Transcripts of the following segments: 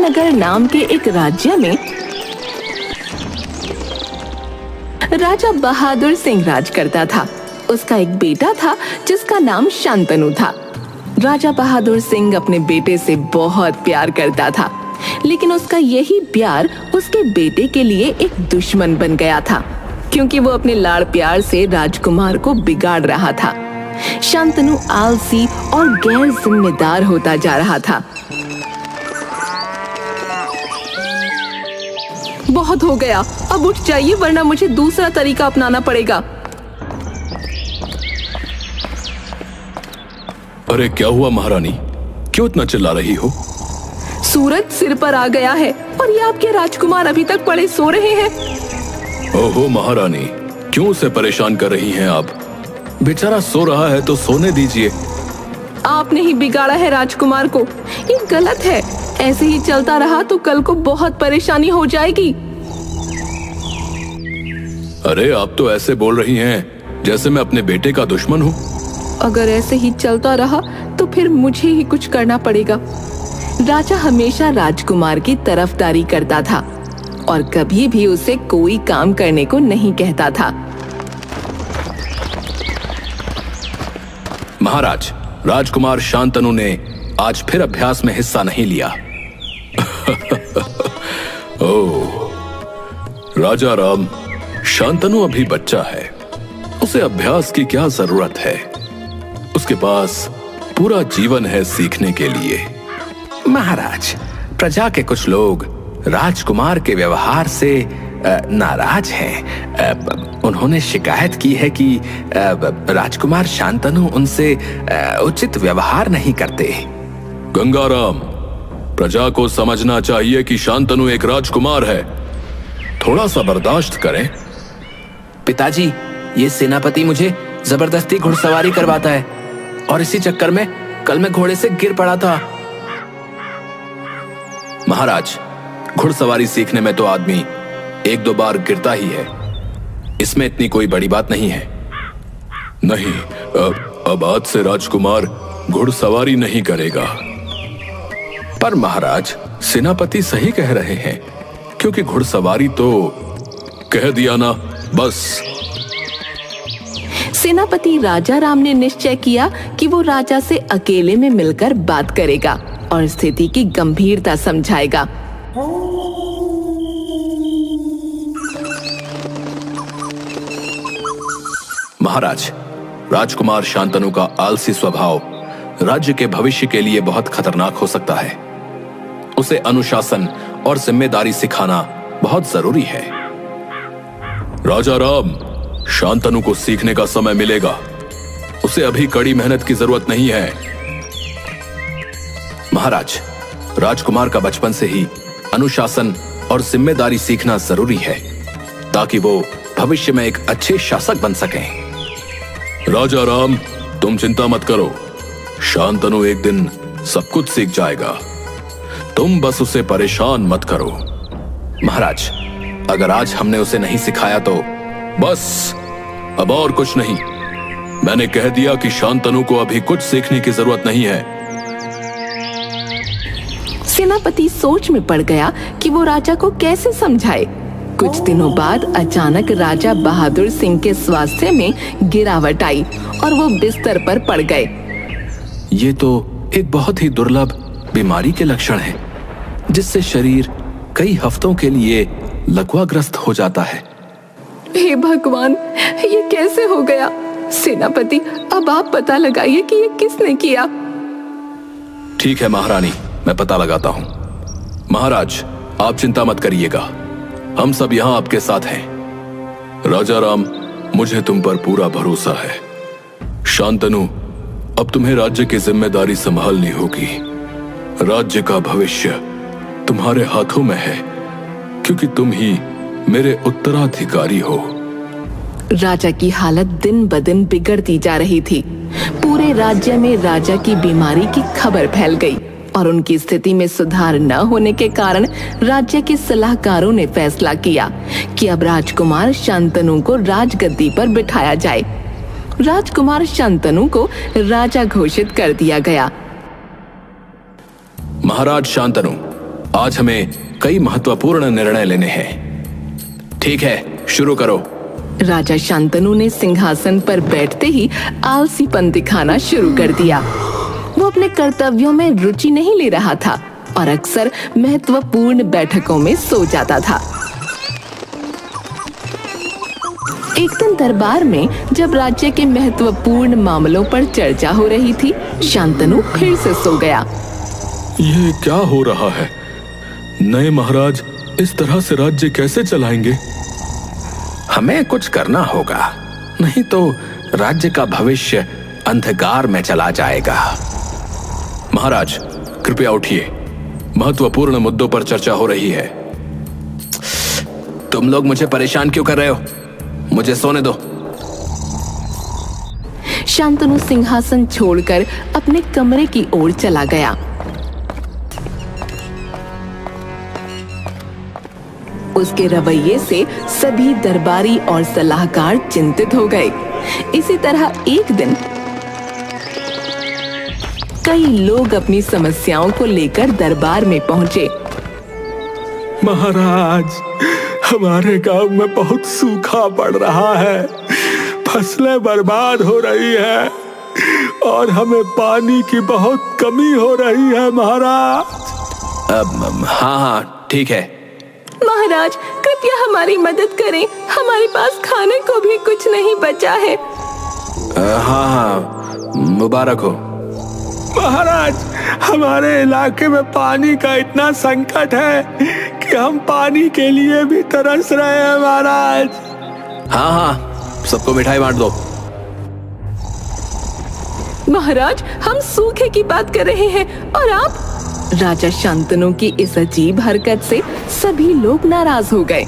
विद्यानगर नाम के एक राज्य में राजा बहादुर सिंह राज करता था। उसका एक बेटा था जिसका नाम शांतनु था। राजा बहादुर सिंह अपने बेटे से बहुत प्यार करता था, लेकिन उसका यही प्यार उसके बेटे के लिए एक दुश्मन बन गया था, क्योंकि वो अपने लाड़ प्यार से राजकुमार को बिगाड़ रहा था। शांतनु आलसी और गैर जिम्मेदार होता जा रहा था। बहुत हो गया, अब उठ जाइए वरना मुझे दूसरा तरीका अपनाना पड़ेगा। अरे क्या हुआ महारानी, क्यों इतना चिल्ला रही हो? सूरज सिर पर आ गया है और ये आपके राजकुमार अभी तक पड़े सो रहे हैं। ओहो महारानी, क्यों उसे परेशान कर रही हैं आप? बेचारा सो रहा है तो सोने दीजिए। आपने ही बिगाड़ा है राजकुमार को, ये गलत है। ऐसे ही चलता रहा तो कल को बहुत परेशानी हो जाएगी। अरे आप तो ऐसे बोल रही हैं जैसे मैं अपने बेटे का दुश्मन हूँ। अगर ऐसे ही चलता रहा तो फिर मुझे ही कुछ करना पड़ेगा। राजा हमेशा राजकुमार की तरफदारी करता था और कभी भी उसे कोई काम करने को नहीं कहता था। महाराज, राजकुमार शांतनु ने आज फिर अभ्यास में हिस्सा नहीं लिया। ओह, राजा राम, शांतनु अभी बच्चा है, उसे अभ्यास की क्या जरूरत है? उसके पास पूरा जीवन है सीखने के लिए। महाराज, प्रजा के कुछ लोग राजकुमार के व्यवहार से नाराज हैं। उन्होंने शिकायत की है कि राजकुमार शांतनु उनसे उचित व्यवहार नहीं करते। गंगाराम, प्रजा को समझना चाहिए कि शांतनु एक राजकुमार है, थोड़ा सा बर्दाश्त करें। पिताजी, ये सेनापति मुझे जबरदस्ती घुड़सवारी करवाता है और इसी चक्कर में कल मैं घोड़े से गिर पड़ा था। महाराज, घुड़सवारी सीखने में तो आदमी एक दो बार गिरता ही है, इसमें इतनी कोई बड़ी बात नहीं है। नहीं, अब आज से राजकुमार घुड़सवारी नहीं करेगा। पर महाराज, सेनापति सही कह रहे हैं, क्योंकि घुड़सवारी तो कह दिया ना, बस। सेनापति राजा राम ने निश्चय किया कि वो राजा से अकेले में मिलकर बात करेगा और स्थिति की गंभीरता समझाएगा। महाराज, राजकुमार शांतनु का आलसी स्वभाव राज्य के भविष्य के लिए बहुत खतरनाक हो सकता है। उसे अनुशासन और जिम्मेदारी सिखाना बहुत जरूरी है। राजा राम, शांतनु को सीखने का समय मिलेगा, उसे अभी कड़ी मेहनत की जरूरत नहीं है। महाराज, राजकुमार का बचपन से ही अनुशासन और जिम्मेदारी सीखना जरूरी है, ताकि वो भविष्य में एक अच्छे शासक बन सकें। राजा राम, तुम चिंता मत करो, शांतनु एक दिन सब कुछ सीख जाएगा, तुम बस उसे परेशान मत करो। महाराज, अगर आज हमने उसे नहीं सिखाया तो? बस, अब और कुछ नहीं। मैंने कह दिया कि शांतनु को अभी कुछ सीखने की जरूरत नहीं है। सेनापति सोच में पड़ गया कि वो राजा को कैसे समझाए। कुछ दिनों बाद अचानक राजा बहादुर सिंह के स्वास्थ्य में गिरावट आई और वो बिस्तर पर पड़ गए। ये तो एक बहुत ही दुर्लभ बीमारी के लक्षण हैं, जिससे शरीर कई हफ्तों के लिए लकवाग्रस्त हो जाता है। हे भगवान, ये कैसे हो गया? सेनापति, अब आप पता लगाइए कि ये किसने किया। ठीक है महारानी, मैं पता लगाता हूँ। महाराज, आप चिंता मत करिएगा, हम सब यहाँ आपके साथ हैं। राजा राम, मुझे तुम पर पूरा भरोसा है। शांतनु, अब तुम्हें राज्य की जिम्मेदारी संभालनी होगी। राज्य का भविष्य तुम्हारे हाथों में है, क्योंकि तुम ही मेरे उत्तराधिकारी हो। राजा की हालत दिन ब दिन बिगड़ती जा रही थी। पूरे राज्य में राजा की बीमारी की खबर फैल गई और उनकी स्थिति में सुधार न होने के कारण राज्य के सलाहकारों ने फैसला किया कि अब राजकुमार शांतनु को राजगद्दी पर बिठाया जाए। राजकुमार शांतनु को राजा घोषित कर दिया गया। महाराज शांतनु, आज हमें कई महत्वपूर्ण निर्णय लेने हैं। ठीक है, शुरू करो। राजा शांतनु ने सिंहासन पर बैठते ही आलसीपन दिखाना शुरू कर दिया। वो अपने कर्तव्यों में रुचि नहीं ले रहा था और अक्सर महत्वपूर्ण बैठकों में सो जाता था। एक दिन दरबार में जब राज्य के महत्वपूर्ण मामलों पर चर्चा हो रही थी, शांतनु फिर से सो गया। ये क्या हो रहा है? नए महाराज इस तरह से राज्य कैसे चलाएंगे? हमें कुछ करना होगा, नहीं तो राज्य का भविष्य अंधकार में चला जाएगा। महाराज, कृपया उठिए। महत्वपूर्ण मुद्दों पर चर्चा हो रही है। तुम लोग मुझे परेशान क्यों कर रहे हो? मुझे सोने दो। शांतनु सिंहासन छोड़कर अपने कमरे की ओर चला गया। उसके रवैये से सभी दरबारी और सलाहकार चिंतित हो गए। इसी तरह एक दिन कई लोग अपनी समस्याओं को लेकर दरबार में पहुंचे। महाराज, हमारे गांव में बहुत सूखा पड़ रहा है, फसलें बर्बाद हो रही है और हमें पानी की बहुत कमी हो रही है महाराज। हाँ, ठीक है। महाराज, कृपया हमारी मदद करें, हमारे पास खाने को भी कुछ नहीं बचा है। हाँ, मुबारक हो। महाराज, हमारे इलाके में पानी का इतना संकट है कि हम पानी के लिए भी तरस रहे हैं महाराज। हाँ, सबको मिठाई बांट दो। महाराज, हम सूखे की बात कर रहे हैं और आप? राजा शांतनु की इस अजीब हरकत से सभी लोग नाराज हो गए।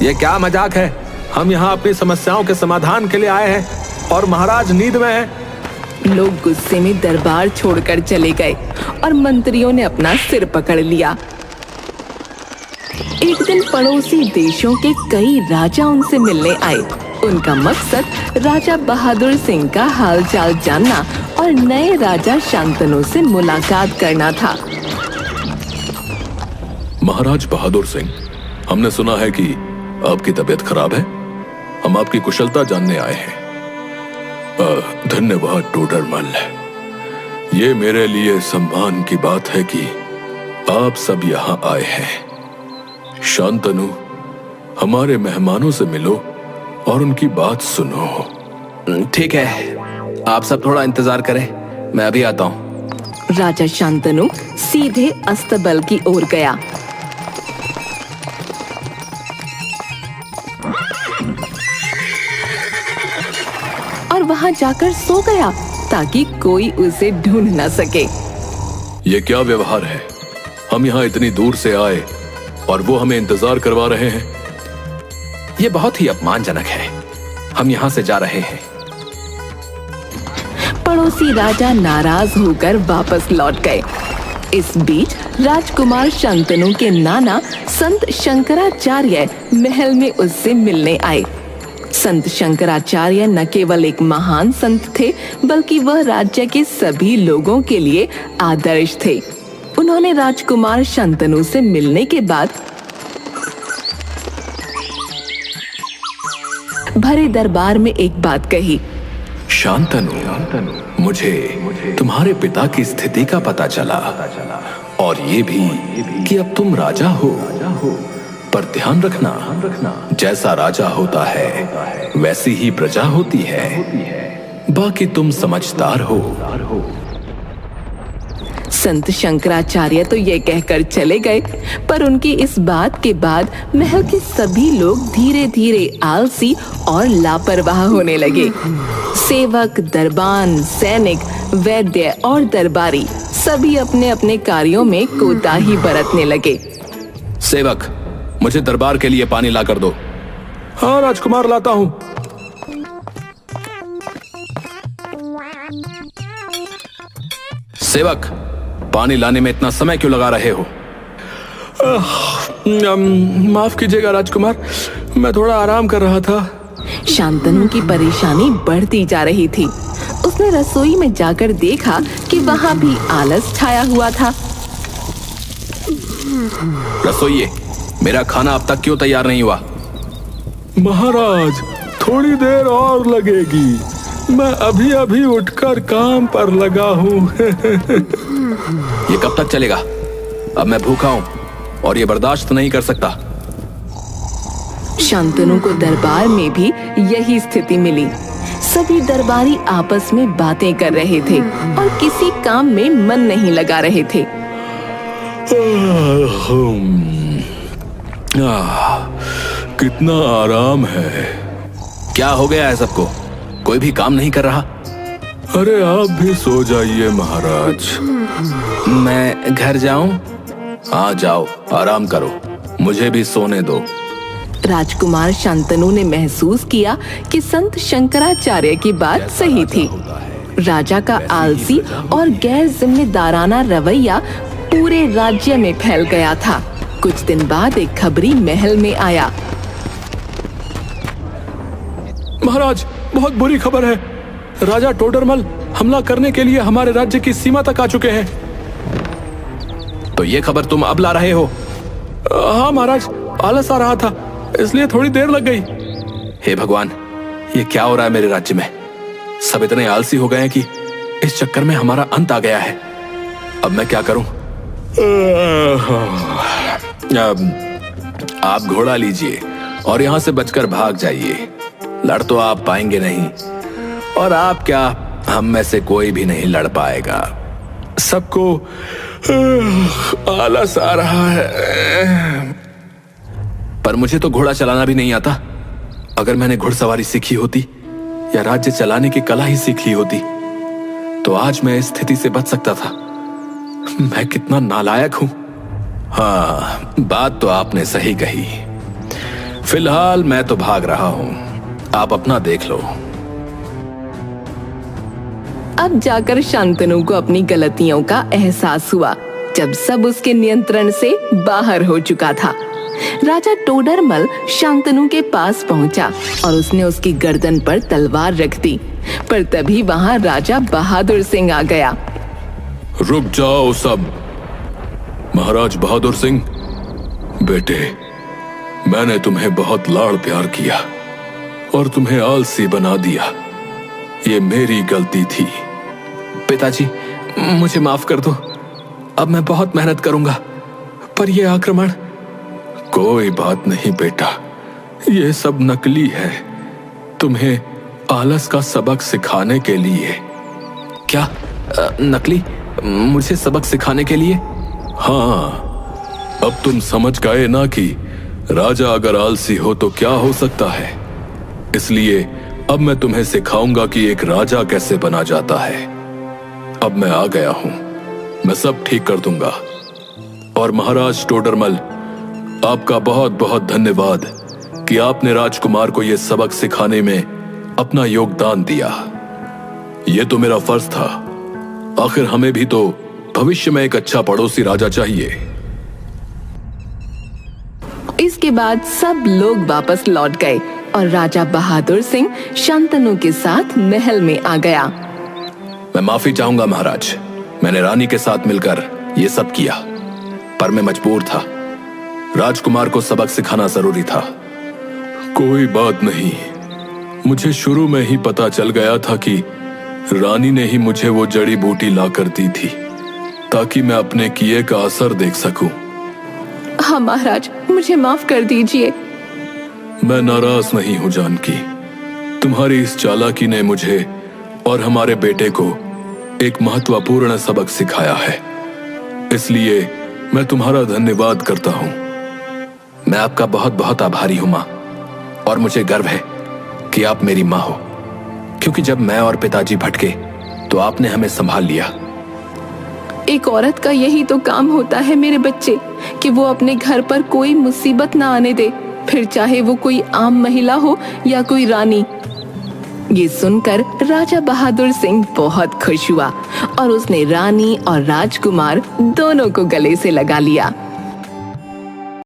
ये क्या मजाक है? हम यहाँ अपनी समस्याओं के समाधान के लिए आए हैं और महाराज नींद में है। लोग गुस्से में दरबार छोड़कर चले गए और मंत्रियों ने अपना सिर पकड़ लिया। एक दिन पड़ोसी देशों के कई राजा उनसे मिलने आए। उनका मकसद राजा बहादुर सिंह का हालचाल जानना और नए राजा शांतनु से मुलाकात करना था। महाराज बहादुर सिंह, हमने सुना है कि आपकी तबीयत खराब है। हम आपकी कुशलता जानने आए हैं। धन्यवाद टोडरमल। ये मेरे लिए सम्मान की बात है कि आप सब यहाँ आए हैं। शांतनु, हमारे मेहमानों से मिलो और उनकी बात सुनो। ठीक है, आप सब थोड़ा इंतजार करें, मैं अभी आता हूँ। राजा शांतनु सीधे अस्तबल की ओर गया। और वहां जाकर सो गया ताकि कोई उसे ढूंढ न सके। ये क्या व्यवहार है? हम यहाँ इतनी दूर से आए और वो हमें इंतजार करवा रहे हैं। ये बहुत ही अपमानजनक है। हम यहाँ से जा रहे हैं। पड़ोसी राजा नाराज होकर वापस लौट गए। इस बीच राजकुमार शांतनु के नाना संत शंकराचार्य महल में उससे मिलने आए। संत शंकराचार्य न केवल एक महान संत थे, बल्कि वह राज्य के सभी लोगों के लिए आदर्श थे। उन्होंने राजकुमार शांतनु से मिलने के बाद भरे दरबार में एक बात कही। शांतनु, मुझे तुम्हारे पिता की स्थिति का पता चला और ये भी कि अब तुम राजा हो। पर ध्यान रखना, जैसा राजा होता है वैसी ही प्रजा होती है। बाकी तुम समझदार हो। संत शंकराचार्य तो ये कहकर चले गए, पर उनकी इस बात के बाद महल के सभी लोग धीरे धीरे आलसी और लापरवाह होने लगे। सेवक, दरबान, सैनिक, वैद्य और दरबारी सभी अपने अपने कार्यों में कोताही बरतने लगे। सेवक, मुझे दरबार के लिए पानी लाकर दो। हाँ राजकुमार, लाता हूँ। सेवक, पानी लाने में इतना समय क्यों लगा रहे हो? माफ कीजिएगा राजकुमार, मैं थोड़ा आराम कर रहा था। शांतनु की परेशानी बढ़ती जा रही थी। उसने रसोई में जाकर देखा कि वहां भी आलस छाया हुआ था। रसोइये, मेरा खाना अब तक क्यों तैयार नहीं हुआ? महाराज, थोड़ी देर और लगेगी। मैं अभी अभी उठकर काम पर लगा हूँ। ये कब तक चलेगा? अब मैं भूखा हूं और ये बर्दाश्त नहीं कर सकता। शांतनु को दरबार में भी यही स्थिति मिली। सभी दरबारी आपस में बातें कर रहे थे और किसी काम में मन नहीं लगा रहे थे। कितना आराम है। क्या हो गया है सबको? कोई भी काम नहीं कर रहा? अरे आप भी सो जाइए महाराज। मैं घर जाऊं? हाँ जाओ, आराम करो, मुझे भी सोने दो। राजकुमार शांतनु ने महसूस किया कि संत शंकराचार्य की बात सही थी। राजा का आलसी और गैर जिम्मेदाराना रवैया पूरे राज्य में फैल गया था। कुछ दिन बाद एक खबरी महल में आया। महाराज, बहुत बुरी खबर है। राजा टोडरमल हमला करने के लिए हमारे राज्य की सीमा तक आ चुके हैं। तो ये खबर तुम अब ला रहे हो? हाँ महाराज, आलस आ रहा था इसलिए थोड़ी देर लग गई। हे भगवान, ये क्या हो रहा है मेरे राज्य में? सब इतने आलसी हो गए हैं कि इस चक्कर में हमारा अंत आ गया है। अब मैं क्या करूं? आप घोड़ा लीजिए और यहां से बचकर भाग जाइए। लड़ तो आप पाएंगे नहीं, और आप क्या, हम में से कोई भी नहीं लड़ पाएगा। सबको आलस आ रहा है। पर मुझे तो घोड़ा चलाना भी नहीं आता। अगर मैंने घुड़सवारी सीखी होती या राज्य चलाने की कला ही सीख ली होती तो आज मैं इस स्थिति से बच सकता था। मैं कितना नालायक हूं। हाँ, बात तो आपने सही कही। फिलहाल मैं तो भाग रहा हूं, आप अपना देख लो। अब जाकर शांतनु को अपनी गलतियों का एहसास हुआ, जब सब उसके नियंत्रण से बाहर हो चुका था। राजा टोडरमल शांतनु के पास पहुंचा और उसने उसकी गर्दन पर तलवार रख दी। पर तभी वहां राजा बहादुर सिंह आ गया। रुक जाओ सब। महाराज बहादुर सिंह, बेटे, मैंने तुम्हें बहुत लाड़ प्यार किया और तुम्हें आलसी बना दिया। ये मेरी गलती थी। पिताजी, मुझे माफ कर दो। अब मैं बहुत मेहनत करूंगा। पर यह आक्रमण। कोई बात नहीं बेटा, ये सब नकली है, तुम्हें आलस का सबक सिखाने के लिए। क्या? नकली? मुझे सबक सिखाने के लिए? हाँ, अब तुम समझ गए ना कि राजा अगर आलसी हो तो क्या हो सकता है। इसलिए अब मैं तुम्हें सिखाऊंगा कि एक राजा कैसे बना जाता है। अब मैं आ गया हूं, मैं सब ठीक कर दूंगा। और महाराज टोडरमल, आपका बहुत बहुत धन्यवाद कि आपने राजकुमार को यह सबक सिखाने में अपना योगदान दिया। यह तो मेरा फर्ज था। आखिर हमें भी तो भविष्य में एक अच्छा पड़ोसी राजा चाहिए। इसके बाद सब लोग वापस लौट गए और राजा बहादुर सिंह शांतनु के साथ महल में आ गया। मैं माफी चाहूंगा महाराज, मैंने रानी के साथ मिलकर यह सब किया, पर मैं मजबूर था। राजकुमार को सबक सिखाना जरूरी था। कोई बात नहीं, मुझे शुरू में ही पता चल गया था कि रानी ने ही मुझे वो जड़ी बूटी लाकर दी थी ताकि मैं अपने किए का असर देख सकूं। हाँ महाराज, मुझे माफ कर दीजिए। मैं नाराज नहीं हूं जानकी। तुम्हारी इस चालाकी ने मुझे और हमारे बेटे को एक महत्वपूर्ण सबक सिखाया है, इसलिए मैं तुम्हारा धन्यवाद करता हूं। मैं आपका बहुत बहुत आभारी हूं मां, और मुझे गर्व है कि आप मेरी मां हो, क्योंकि जब मैं और पिताजी भटके तो आपने हमें संभाल लिया। एक औरत का यही तो काम होता है मेरे बच्चे, कि वो अपने घर पर कोई मुसीबत ना आने दे, फिर चाहे वो कोई आम महिला हो या कोई रानी। ये सुनकर राजा बहादुर सिंह बहुत खुश हुआ और उसने रानी और राजकुमार दोनों को गले से लगा लिया।